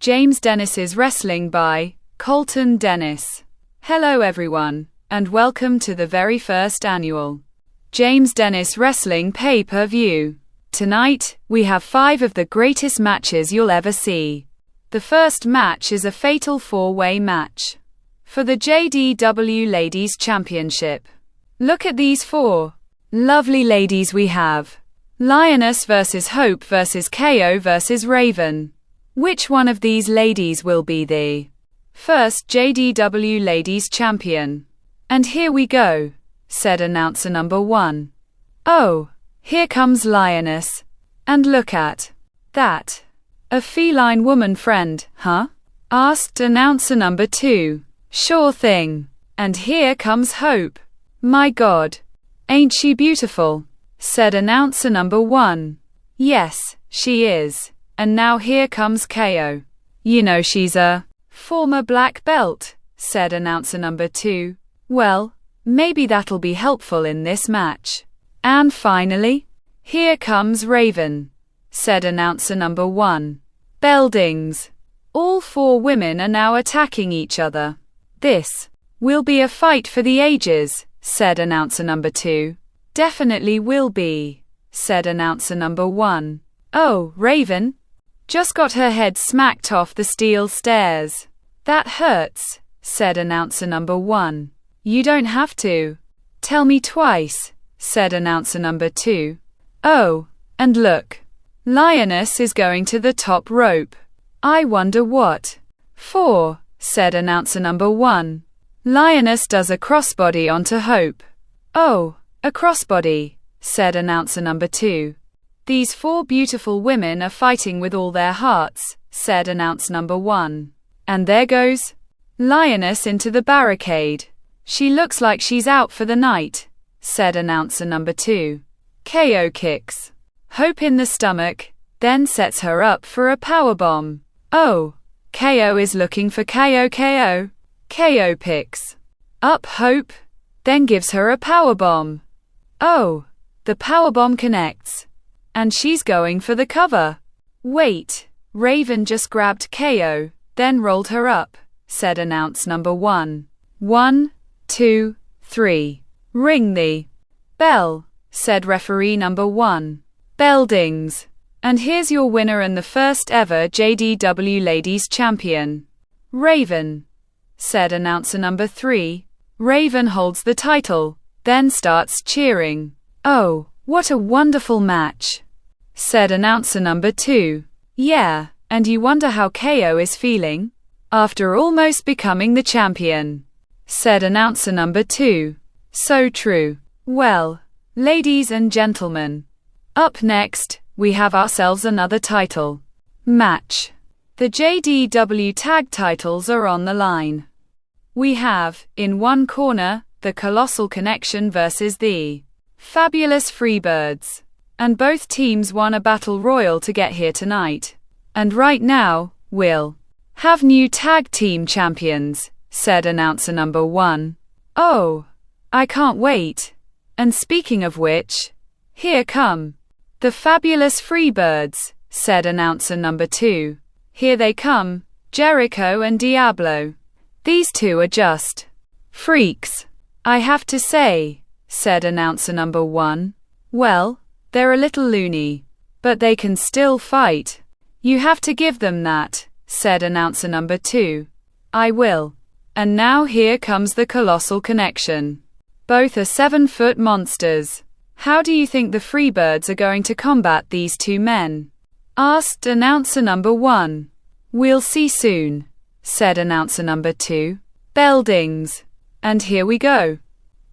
James Dennis's Wrestling by Colton Dennis. Hello everyone, and welcome to the very first annual James Dennis Wrestling pay-per-view. Tonight, we have 5 of the greatest matches you'll ever see. The first match is a fatal 4-way match for the JDW Ladies Championship. Look at these 4 lovely ladies we have. Lioness versus Hope versus KO versus Raven. Which one of these ladies will be the first JDW Ladies Champion? And here we go, said announcer number 1. Oh, here comes Lioness. And look at that. A feline woman friend, huh? Asked announcer number 2. Sure thing. And here comes Hope. My God. Ain't she beautiful? Said announcer number 1. Yes, she is. And now here comes KO. You know she's a former black belt, said announcer number 2. Well, maybe that'll be helpful in this match. And finally, here comes Raven, said announcer number 1. Beldings. All 4 women are now attacking each other. This will be a fight for the ages, said announcer number 2. Definitely will be, said announcer number 1. Oh, Raven just got her head smacked off the steel stairs. That hurts, said announcer number 1. You don't have to tell me twice, said announcer number 2. Oh, and look. Lioness is going to the top rope. I wonder what for, said announcer number 1. Lioness does a crossbody onto Hope. Oh, a crossbody, said announcer number 2. These 4 beautiful women are fighting with all their hearts, said announcer number 1. And there goes Lioness into the barricade. She looks like she's out for the night, said announcer number 2. KO kicks Hope in the stomach, then sets her up for a powerbomb. Oh, KO is looking for KO. KO picks up Hope, then gives her a powerbomb. Oh, the powerbomb connects. And she's going for the cover. Wait, Raven just grabbed KO, then rolled her up, said announcer number 1. 1, 2, 3. Ring the bell, said referee number 1. Beldings. And here's your winner and the first ever JDW Ladies Champion. Raven, said announcer number 3. Raven holds the title, then starts cheering. Oh, what a wonderful match, said announcer number 2. Yeah, and you wonder how KO is feeling after almost becoming the champion, said announcer number 2. So true. Well, ladies and gentlemen, up next, we have ourselves another title match. The JDW tag titles are on the line. We have, in one corner, the Colossal Connection versus the Fabulous Freebirds. And both teams won a battle royal to get here tonight. And right now, we'll have new tag team champions, said announcer number 1. Oh, I can't wait. And speaking of which, here come the Fabulous Freebirds, said announcer number 2. Here they come, Jericho and Diablo. These 2 are just freaks, I have to say, said announcer number 1. Well, they're a little loony, but they can still fight. You have to give them that, said announcer number 2. I will. And now here comes the Colossal Connection. Both are 7-foot monsters. How do you think the Freebirds are going to combat these 2 men? Asked announcer number 1. We'll see soon, said announcer number 2. Beldings. And here we go.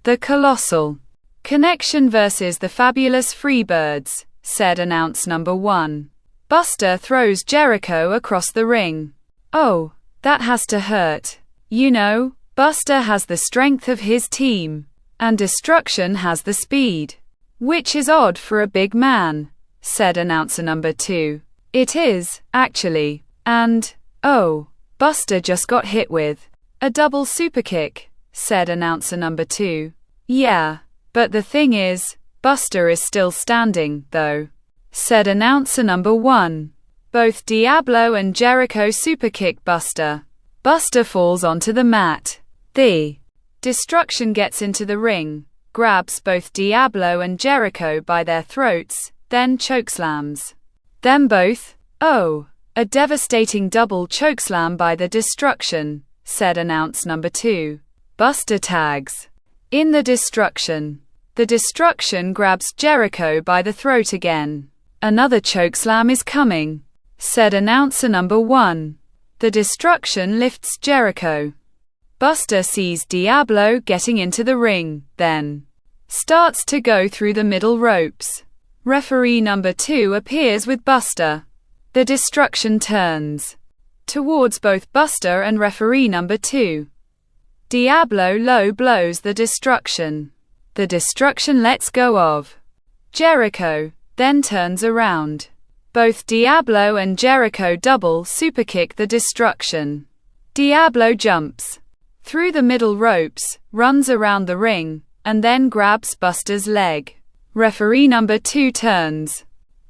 The Colossal Connection versus the Fabulous Freebirds, said announcer number 1. Buster throws Jericho across the ring. Oh, that has to hurt. You know, Buster has the strength of his team, and Destruction has the speed. Which is odd for a big man, said announcer number 2. It is, actually. And, oh, Buster just got hit with a double superkick, said announcer number 2. Yeah. But the thing is, Buster is still standing, though, said announcer number 1. Both Diablo and Jericho superkick Buster. Buster falls onto the mat. The Destruction gets into the ring, grabs both Diablo and Jericho by their throats, then chokeslams them both. "Oh, a devastating double chokeslam by the Destruction," said announce number 2. Buster tags in the Destruction. The Destruction grabs Jericho by the throat again. "Another chokeslam is coming," said announcer number 1. The Destruction lifts Jericho. Buster sees Diablo getting into the ring, then starts to go through the middle ropes. Referee number 2 appears with Buster. The Destruction turns towards both Buster and referee number 2. Diablo low blows the Destruction. The Destruction lets go of Jericho, then turns around. Both Diablo and Jericho double superkick the Destruction. Diablo jumps through the middle ropes, runs around the ring, and then grabs Buster's leg. Referee number 2 turns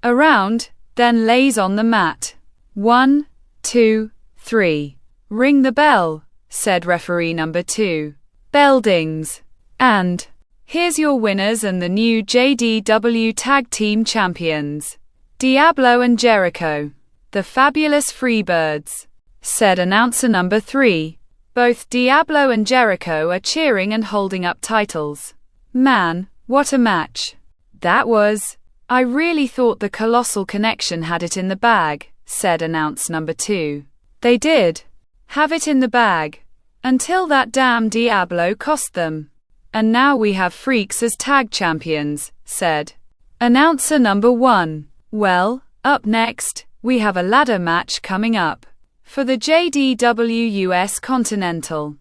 around, then lays on the mat. 1, 2, 3. "Ring the bell," said referee number 2. Bell dings. And here's your winners and the new JDW Tag Team Champions, Diablo and Jericho, the fabulous Freebirds, said announcer number 3. Both Diablo and Jericho are cheering and holding up titles. "Man, what a match that was. I really thought the Colossal Connection had it in the bag," said announce number 2. "They did have it in the bag until that damn Diablo cost them. And now we have freaks as tag champions," said announcer number 1. "Well, up next, we have a ladder match coming up for the JDW US Continental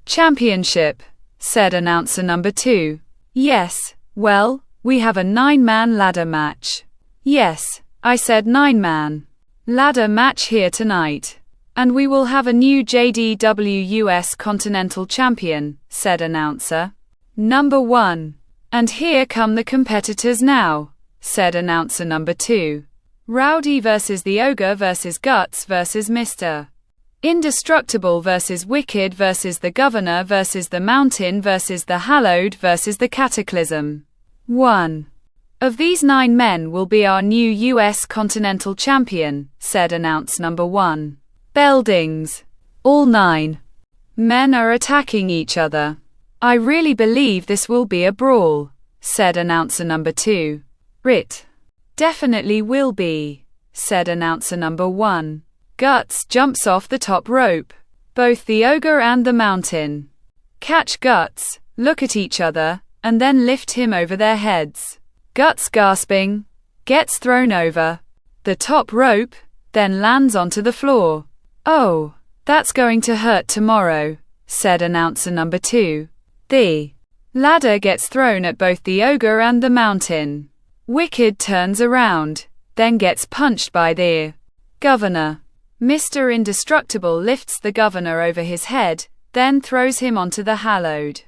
Championship," said announcer number 2. "Yes, well, we have a 9-man ladder match." "Yes, I said 9-man ladder match here tonight. And we will have a new JDW US Continental Champion," said announcer number 1. "And here come the competitors now," said announcer number 2. "Rowdy versus the Ogre versus Guts versus Mr. Indestructible versus Wicked versus the Governor versus the Mountain versus the Hallowed versus the Cataclysm. One of these 9 men will be our new US Continental Champion," said announce number 1. Bell dings. All 9 men are attacking each other. "I really believe this will be a brawl," said announcer number 2. "It definitely will be," said announcer number 1. Guts jumps off the top rope. Both the Ogre and the Mountain catch Guts, look at each other, and then lift him over their heads. Guts, gasping, gets thrown over the top rope, then lands onto the floor. "Oh, that's going to hurt tomorrow," said announcer number 2. The ladder gets thrown at both the Ogre and the Mountain. Wicked turns around, then gets punched by the Governor. Mr. Indestructible lifts the Governor over his head, then throws him onto the Hallowed.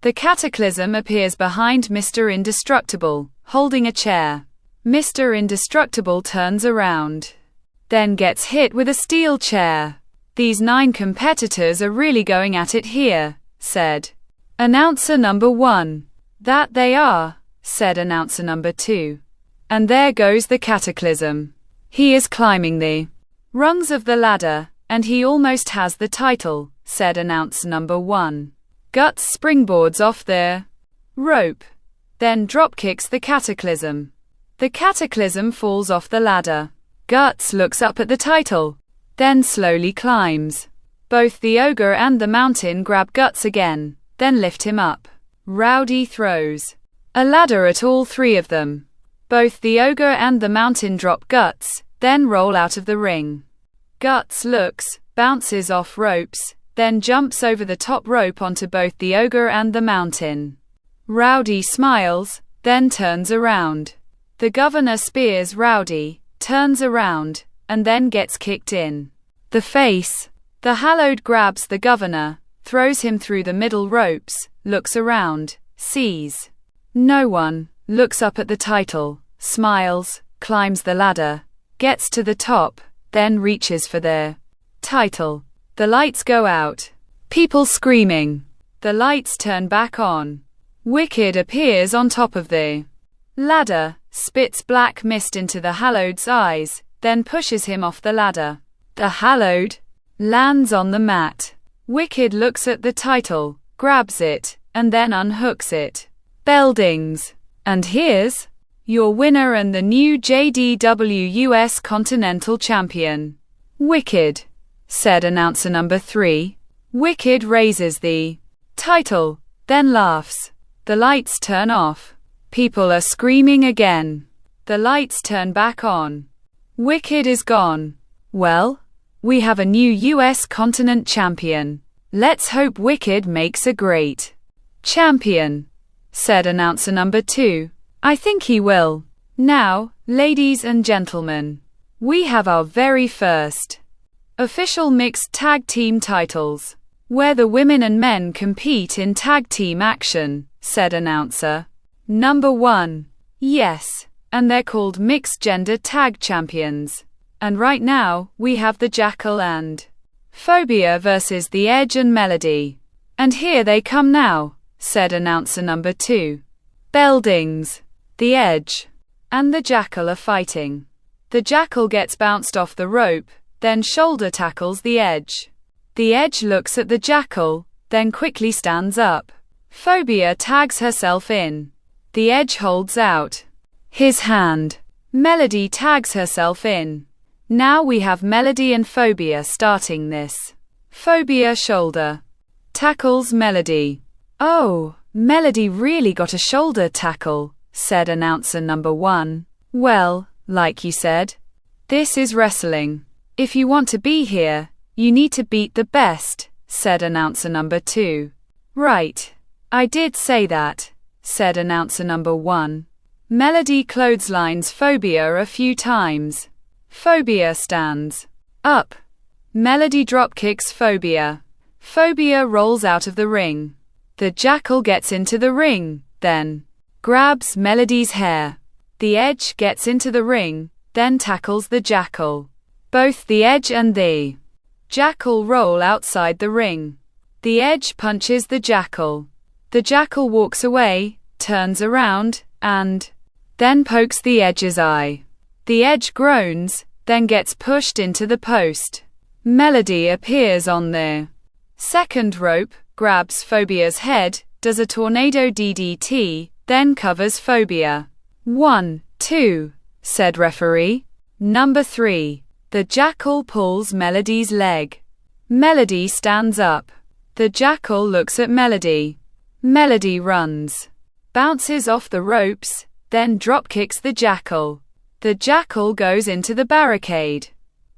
The Cataclysm appears behind Mr. Indestructible, holding a chair. Mr. Indestructible turns around, then gets hit with a steel chair. "These 9 competitors are really going at it here," said announcer number 1. "That they are," said announcer number 2. "And there goes the Cataclysm. He is climbing the rungs of the ladder, and he almost has the title," said announcer number 1. Guts springboards off the rope, then dropkicks the Cataclysm. The Cataclysm falls off the ladder. Guts looks up at the title, then slowly climbs. Both the Ogre and the Mountain grab Guts again, then lift him up. Rowdy throws a ladder at all 3 of them. Both the Ogre and the Mountain drop Guts, then roll out of the ring. Guts looks, bounces off ropes, then jumps over the top rope onto both the Ogre and the Mountain. Rowdy smiles, then turns around. The Governor spears Rowdy, turns around, and then gets kicked in the face. The Hallowed grabs the Governor, throws him through the middle ropes, looks around, sees no one, looks up at the title, smiles, climbs the ladder, gets to the top, then reaches for their title. The lights go out. People screaming. The lights turn back on. Wicked appears on top of the ladder, spits black mist into the Hallowed's eyes, then pushes him off the ladder. The Hallowed lands on the mat. Wicked looks at the title, grabs it, and then unhooks it. Bell dings. And here's your winner and the new JDW US Continental Champion. Wicked, said announcer number 3. Wicked raises the title, then laughs. The lights turn off. People are screaming again. The lights turn back on. Wicked is gone. Well, we have a new US Continent Champion. Let's hope Wicked makes a great champion, said announcer number 2. I think he will. Now, ladies and gentlemen, we have our very first official mixed tag team titles, where the women and men compete in tag team action, said announcer number 1. Yes, and they're called mixed gender tag champions. And right now, we have the Jackal and Phobia versus the Edge and Melody. And here they come now, said announcer number 2. Bell dings. The Edge and the Jackal are fighting. The Jackal gets bounced off the rope, then shoulder tackles the Edge. The Edge looks at the Jackal, then quickly stands up. Phobia tags herself in. The Edge holds out his hand. Melody tags herself in. Now we have Melody and Phobia starting this. Phobia shoulder tackles Melody. Oh, Melody really got a shoulder tackle, said announcer number 1. Well, like you said, this is wrestling. If you want to be here, you need to beat the best, said announcer number 2. Right. I did say that, said announcer number 1. Melody clotheslines Phobia a few times. Phobia stands up. Melody dropkicks Phobia. Phobia rolls out of the ring. The Jackal gets into the ring, then grabs Melody's hair. The Edge gets into the ring, then tackles the Jackal. Both the Edge and the Jackal roll outside the ring. The Edge punches the Jackal. The Jackal walks away, turns around, and then pokes the Edge's eye. The Edge groans, then gets pushed into the post. Melody appears on the second rope, grabs Phobia's head, does a tornado DDT, then covers Phobia. 1, 2, said referee number 3. The Jackal pulls Melody's leg. Melody stands up. The Jackal looks at Melody. Melody runs, bounces off the ropes, then dropkicks the Jackal. The Jackal goes into the barricade.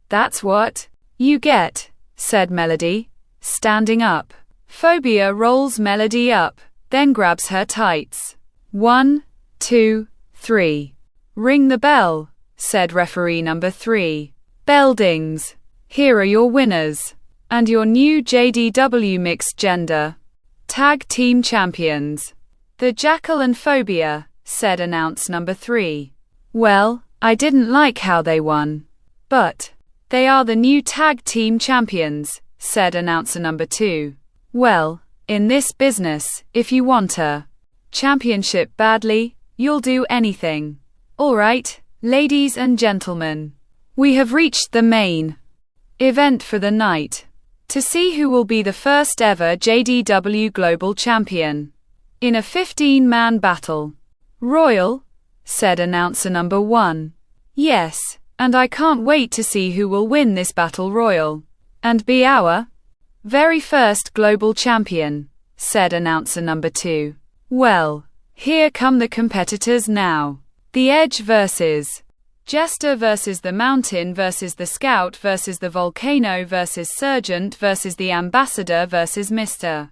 That's what you get, said Melody, standing up. Phobia rolls Melody up, then grabs her tights. 1, 2, 3. Ring the bell, said referee number 3. Bell dings. Here are your winners and your new JDW mixed gender tag team champions. The Jackal and Phobia, said announce number 3. Well, I didn't like how they won. But they are the new tag team champions, said announcer number 2. Well, in this business, if you want a championship badly, you'll do anything. Alright, ladies and gentlemen. We have reached the main event for the night. To see who will be the first ever JDW Global Champion in a 15-man battle royal, said announcer number 1. Yes, and I can't wait to see who will win this battle royal and be our very first global champion, said announcer number 2. Well, here come the competitors now. The Edge versus Jester versus the Mountain versus the Scout versus the Volcano versus Sergeant versus the Ambassador versus Mr.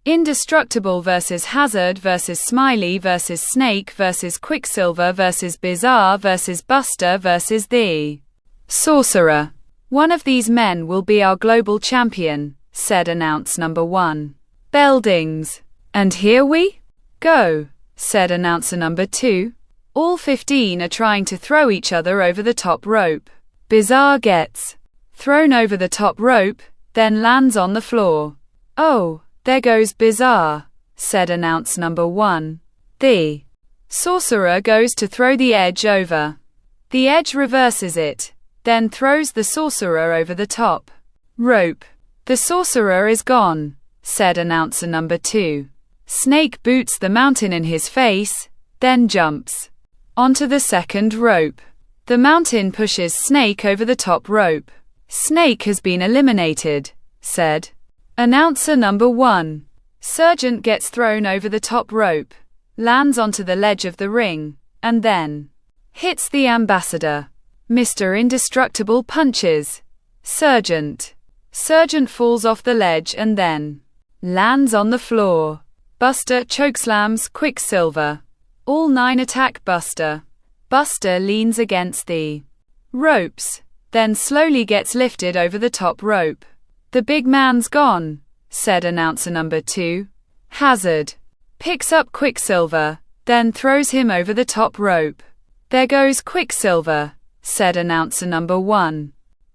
Indestructible versus Hazard versus Smiley versus Snake versus Quicksilver versus Bizarre versus Buster versus the Sorcerer. One of these men will be our global champion, said announce number 1. Bell dings. And here we go, said announcer number 2. All 15 are trying to throw each other over the top rope. Bizarre gets thrown over the top rope, then lands on the floor. "Oh, there goes Bizarre," said announcer number 1. The sorcerer goes to throw the edge over. The edge reverses it, then throws the sorcerer over the top rope. "The sorcerer is gone," said announcer number 2. Snake boots the mountain in his face, then jumps onto the second rope. The mountain pushes Snake over the top rope. "Snake has been eliminated," said announcer number 1. Sergeant gets thrown over the top rope, lands onto the ledge of the ring, and then hits the ambassador. Mr. Indestructible punches Sergeant. Sergeant falls off the ledge and then lands on the floor. Buster chokeslams Quicksilver. All 9 attack Buster. Buster leans against the ropes, then slowly gets lifted over the top rope. "The big man's gone," said announcer number 2. Hazard picks up Quicksilver, then throws him over the top rope. "There goes Quicksilver," said announcer number 1.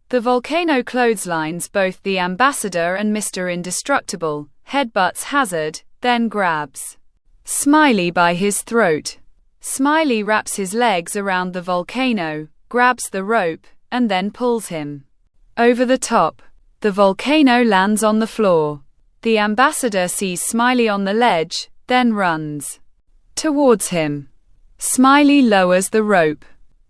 The volcano clotheslines both the ambassador and Mr. Indestructible, headbutts Hazard, then grabs Smiley by his throat. Smiley wraps his legs around the volcano, grabs the rope, and then pulls him over the top. The volcano lands on the floor. The ambassador sees Smiley on the ledge, then runs towards him. Smiley lowers the rope.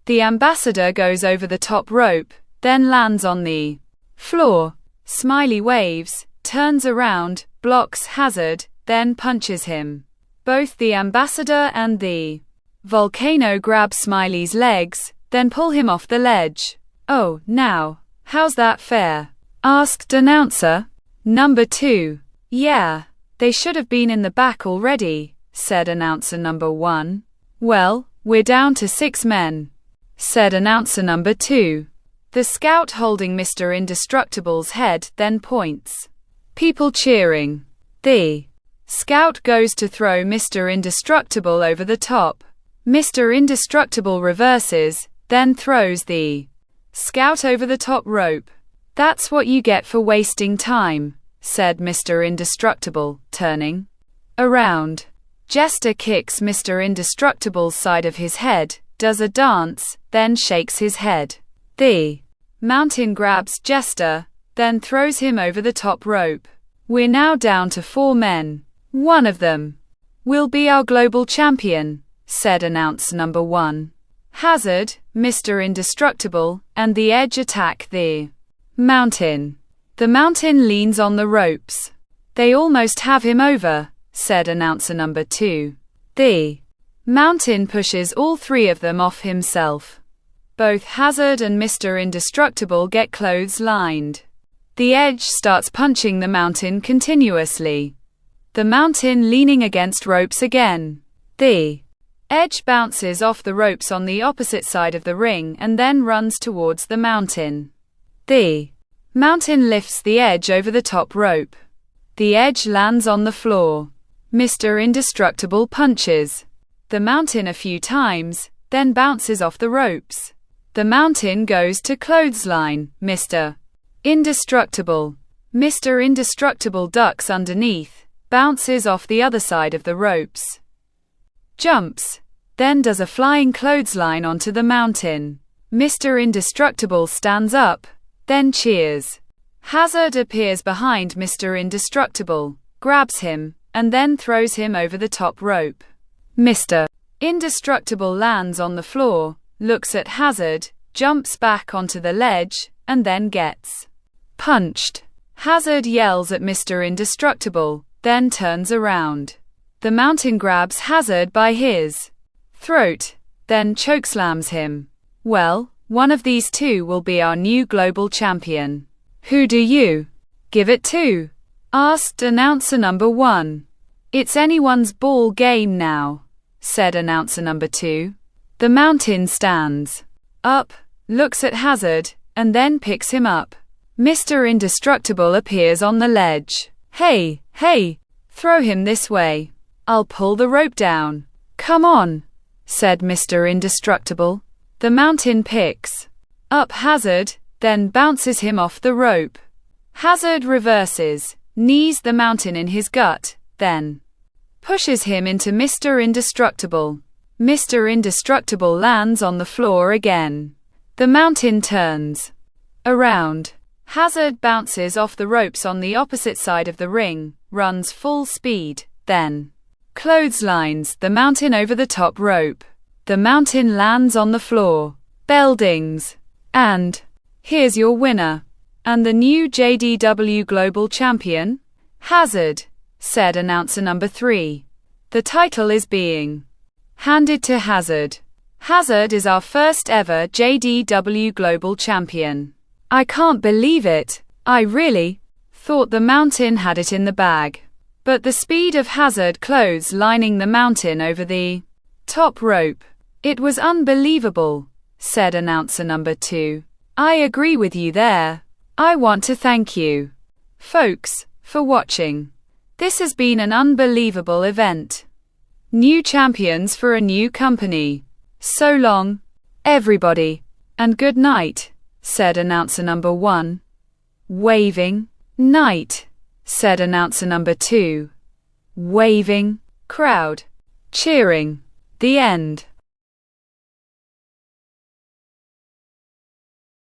The ambassador goes over the top rope, then lands on the floor. Smiley waves, turns around, blocks Hazard, then punches him. Both the ambassador and the volcano grab Smiley's legs, then pull him off the ledge. "Oh, now, how's that fair?" asked announcer number 2. "Yeah, they should have been in the back already," said announcer number 1. "Well, we're down to 6 men," said announcer number 2. The scout holding Mr. Indestructible's head then points. People cheering. The scout goes to throw Mr. Indestructible over the top. Mr. Indestructible reverses, then throws the scout over the top rope. "That's what you get for wasting time," said Mr. Indestructible, turning around. Jester kicks Mr. Indestructible's side of his head, does a dance, then shakes his head. The mountain grabs Jester, then throws him over the top rope. "We're now down to 4 men. One of them will be our global champion," said announcer number 1. Hazard, Mr. Indestructible, and the Edge attack the mountain. The mountain leans on the ropes. "They almost have him over," said announcer number 2. The mountain pushes all 3 of them off himself. Both Hazard and Mr. Indestructible get clotheslined. The Edge starts punching the mountain continuously. The mountain leaning against ropes again. The Edge bounces off the ropes on the opposite side of the ring and then runs towards the mountain. The mountain lifts the Edge over the top rope. The Edge lands on the floor. Mr. Indestructible punches the mountain a few times, then bounces off the ropes. The mountain goes to clothesline Mr. Indestructible. Mr. Indestructible ducks underneath, bounces off the other side of the ropes, jumps, then does a flying clothesline onto the mountain. Mr. Indestructible stands up, then cheers. Hazard appears behind Mr. Indestructible, grabs him, and then throws him over the top rope. Mr. Indestructible lands on the floor, looks at Hazard, jumps back onto the ledge, and then gets punched. Hazard yells at Mr. Indestructible, then turns around. The mountain grabs Hazard by his throat, then chokeslams him. "Well, one of these 2 will be our new global champion. Who do you give it to?" asked announcer number 1. "It's anyone's ball game now," said announcer number 2. The mountain stands up, looks at Hazard, and then picks him up. Mr. Indestructible appears on the ledge. Hey, throw him this way. I'll pull the rope down." "Come on," said Mr. Indestructible. The mountain picks up Hazard, then bounces him off the rope. Hazard reverses, knees the mountain in his gut, then pushes him into Mr. Indestructible. Mr. Indestructible lands on the floor again. The mountain turns around. Hazard bounces off the ropes on the opposite side of the ring, runs full speed, then clotheslines the mountain over the top rope. The mountain lands on the floor. Bell dings. And here's your winner. And the new JDW Global Champion, Hazard, said announcer number 3. The title is being handed to Hazard. Hazard is our first ever JDW Global Champion. I can't believe it. I really thought the mountain had it in the bag. But the speed of Hazard clotheslining the mountain over the top rope, it was unbelievable, said announcer number 2. I agree with you there. I want to thank you, folks, for watching. This has been an unbelievable event. New champions for a new company. So long, everybody, and good night, said announcer number 1. Waving. Night, said announcer number 2. Waving. Crowd cheering. The end.